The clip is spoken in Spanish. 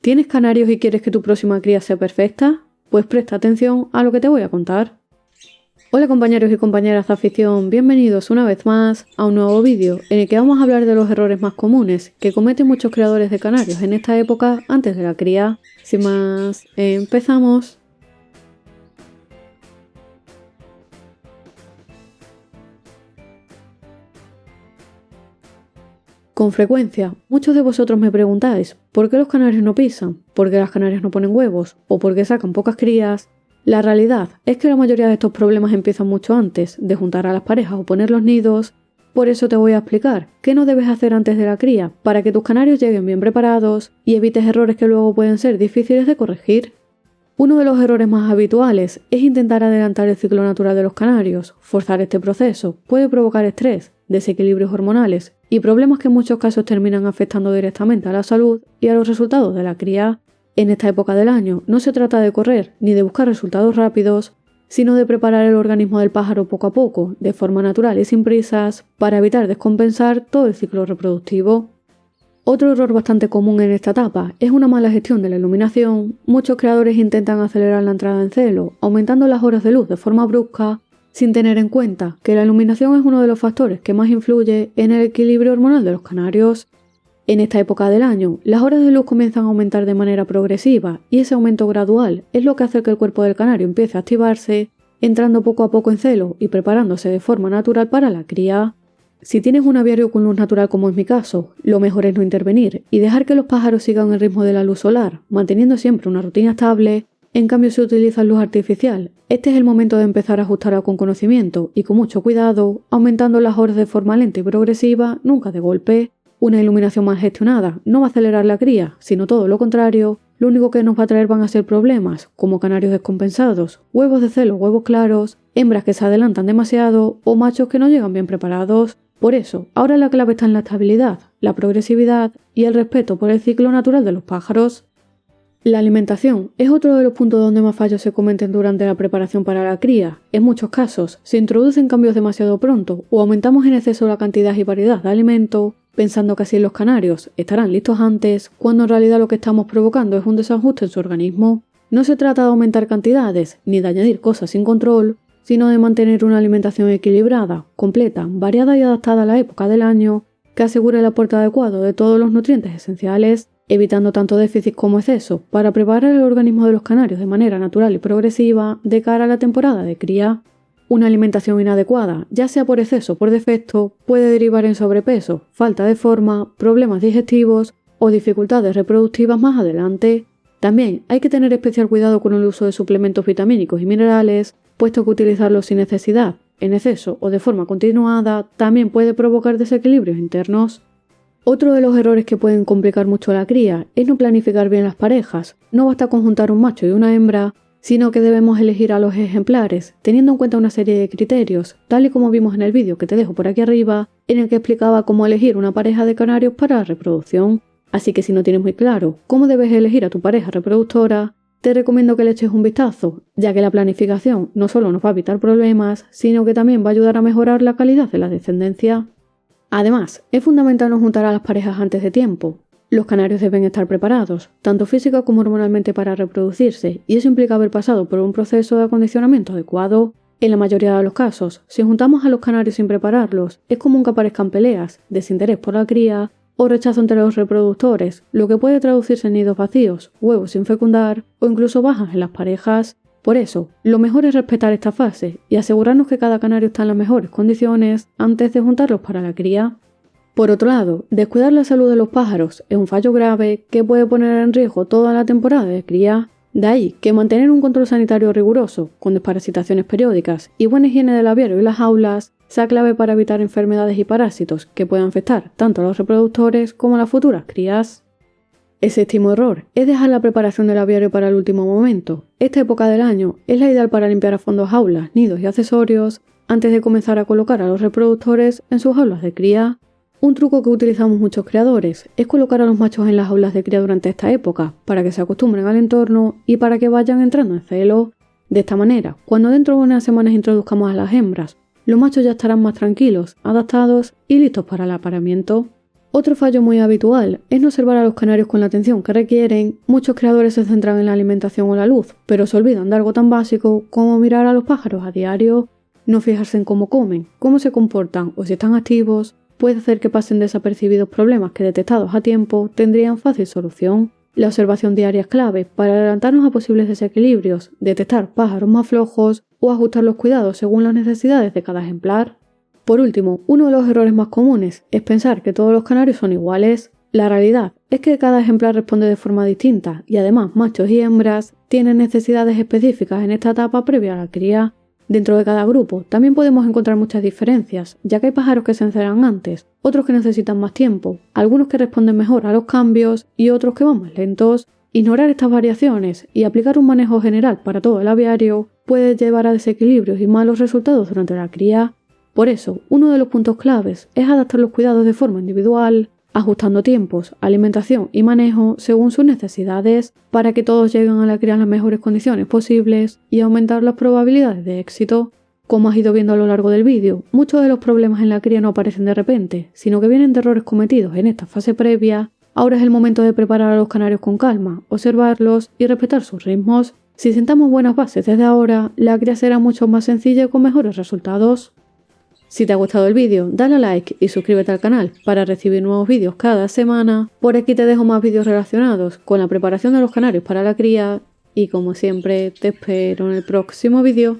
¿Tienes canarios y quieres que tu próxima cría sea perfecta? Pues presta atención a lo que te voy a contar. Hola compañeros y compañeras de afición, bienvenidos una vez más a un nuevo vídeo en el que vamos a hablar de los errores más comunes que cometen muchos criadores de canarios en esta época antes de la cría. Sin más, empezamos. Con frecuencia, muchos de vosotros me preguntáis ¿por qué los canarios no pisan? ¿Por qué las canarias no ponen huevos? ¿O por qué sacan pocas crías? La realidad es que la mayoría de estos problemas empiezan mucho antes de juntar a las parejas o poner los nidos. Por eso te voy a explicar qué no debes hacer antes de la cría para que tus canarios lleguen bien preparados y evites errores que luego pueden ser difíciles de corregir. Uno de los errores más habituales es intentar adelantar el ciclo natural de los canarios. Forzar este proceso puede provocar estrés, desequilibrios hormonales y problemas que en muchos casos terminan afectando directamente a la salud y a los resultados de la cría. En esta época del año no se trata de correr ni de buscar resultados rápidos, sino de preparar el organismo del pájaro poco a poco, de forma natural y sin prisas, para evitar descompensar todo el ciclo reproductivo. Otro error bastante común en esta etapa es una mala gestión de la iluminación. Muchos creadores intentan acelerar la entrada en celo, aumentando las horas de luz de forma brusca, sin tener en cuenta que la iluminación es uno de los factores que más influye en el equilibrio hormonal de los canarios. En esta época del año, las horas de luz comienzan a aumentar de manera progresiva y ese aumento gradual es lo que hace que el cuerpo del canario empiece a activarse, entrando poco a poco en celo y preparándose de forma natural para la cría. Si tienes un aviario con luz natural como es mi caso, lo mejor es no intervenir y dejar que los pájaros sigan el ritmo de la luz solar, manteniendo siempre una rutina estable. En cambio, si utilizas luz artificial, este es el momento de empezar a ajustarla con conocimiento y con mucho cuidado, aumentando las horas de forma lenta y progresiva, nunca de golpe. Una iluminación mal gestionada no va a acelerar la cría, sino todo lo contrario. Lo único que nos va a traer van a ser problemas, como canarios descompensados, huevos de celo, huevos claros, hembras que se adelantan demasiado o machos que no llegan bien preparados. Por eso, ahora la clave está en la estabilidad, la progresividad y el respeto por el ciclo natural de los pájaros. La alimentación es otro de los puntos donde más fallos se cometen durante la preparación para la cría. En muchos casos, se introducen cambios demasiado pronto o aumentamos en exceso la cantidad y variedad de alimento, pensando que así los canarios estarán listos antes, cuando en realidad lo que estamos provocando es un desajuste en su organismo. No se trata de aumentar cantidades ni de añadir cosas sin control, sino de mantener una alimentación equilibrada, completa, variada y adaptada a la época del año, que asegure el aporte adecuado de todos los nutrientes esenciales, evitando tanto déficit como exceso, para preparar el organismo de los canarios de manera natural y progresiva de cara a la temporada de cría. Una alimentación inadecuada, ya sea por exceso o por defecto, puede derivar en sobrepeso, falta de forma, problemas digestivos o dificultades reproductivas más adelante. También hay que tener especial cuidado con el uso de suplementos vitamínicos y minerales, puesto que utilizarlos sin necesidad, en exceso o de forma continuada, también puede provocar desequilibrios internos. Otro de los errores que pueden complicar mucho la cría es no planificar bien las parejas. No basta con juntar un macho y una hembra, sino que debemos elegir a los ejemplares, teniendo en cuenta una serie de criterios, tal y como vimos en el vídeo que te dejo por aquí arriba, en el que explicaba cómo elegir una pareja de canarios para la reproducción. Así que si no tienes muy claro cómo debes elegir a tu pareja reproductora, te recomiendo que le eches un vistazo, ya que la planificación no solo nos va a evitar problemas, sino que también va a ayudar a mejorar la calidad de la descendencia. Además, es fundamental no juntar a las parejas antes de tiempo. Los canarios deben estar preparados, tanto física como hormonalmente para reproducirse, y eso implica haber pasado por un proceso de acondicionamiento adecuado. En la mayoría de los casos, si juntamos a los canarios sin prepararlos, es común que aparezcan peleas, desinterés por la cría o rechazo entre los reproductores, lo que puede traducirse en nidos vacíos, huevos sin fecundar o incluso bajas en las parejas. Por eso, lo mejor es respetar esta fase y asegurarnos que cada canario está en las mejores condiciones antes de juntarlos para la cría. Por otro lado, descuidar la salud de los pájaros es un fallo grave que puede poner en riesgo toda la temporada de cría. De ahí que mantener un control sanitario riguroso, con desparasitaciones periódicas y buena higiene del aviario y las jaulas, sea clave para evitar enfermedades y parásitos que puedan afectar tanto a los reproductores como a las futuras crías. El séptimo error es dejar la preparación del aviario para el último momento. Esta época del año es la ideal para limpiar a fondo jaulas, nidos y accesorios antes de comenzar a colocar a los reproductores en sus jaulas de cría. Un truco que utilizamos muchos criadores es colocar a los machos en las jaulas de cría durante esta época, para que se acostumbren al entorno y para que vayan entrando en celo. De esta manera, cuando dentro de unas semanas introduzcamos a las hembras, los machos ya estarán más tranquilos, adaptados y listos para el apareamiento. Otro fallo muy habitual es no observar a los canarios con la atención que requieren. Muchos creadores se centran en la alimentación o la luz, pero se olvidan de algo tan básico como mirar a los pájaros a diario, no fijarse en cómo comen, cómo se comportan o si están activos. Puede hacer que pasen desapercibidos problemas que, detectados a tiempo, tendrían fácil solución. La observación diaria es clave para adelantarnos a posibles desequilibrios, detectar pájaros más flojos o ajustar los cuidados según las necesidades de cada ejemplar. Por último, uno de los errores más comunes es pensar que todos los canarios son iguales. La realidad es que cada ejemplar responde de forma distinta y además machos y hembras tienen necesidades específicas en esta etapa previa a la cría. Dentro de cada grupo también podemos encontrar muchas diferencias, ya que hay pájaros que se enceran antes, otros que necesitan más tiempo, algunos que responden mejor a los cambios y otros que van más lentos. Ignorar estas variaciones y aplicar un manejo general para todo el aviario puede llevar a desequilibrios y malos resultados durante la cría. Por eso, uno de los puntos claves es adaptar los cuidados de forma individual, ajustando tiempos, alimentación y manejo según sus necesidades para que todos lleguen a la cría en las mejores condiciones posibles y aumentar las probabilidades de éxito. Como has ido viendo a lo largo del vídeo, muchos de los problemas en la cría no aparecen de repente, sino que vienen de errores cometidos en esta fase previa. Ahora es el momento de preparar a los canarios con calma, observarlos y respetar sus ritmos. Si sentamos buenas bases desde ahora, la cría será mucho más sencilla y con mejores resultados. Si te ha gustado el vídeo, dale a like y suscríbete al canal para recibir nuevos vídeos cada semana. Por aquí te dejo más vídeos relacionados con la preparación de los canarios para la cría y como siempre te espero en el próximo vídeo.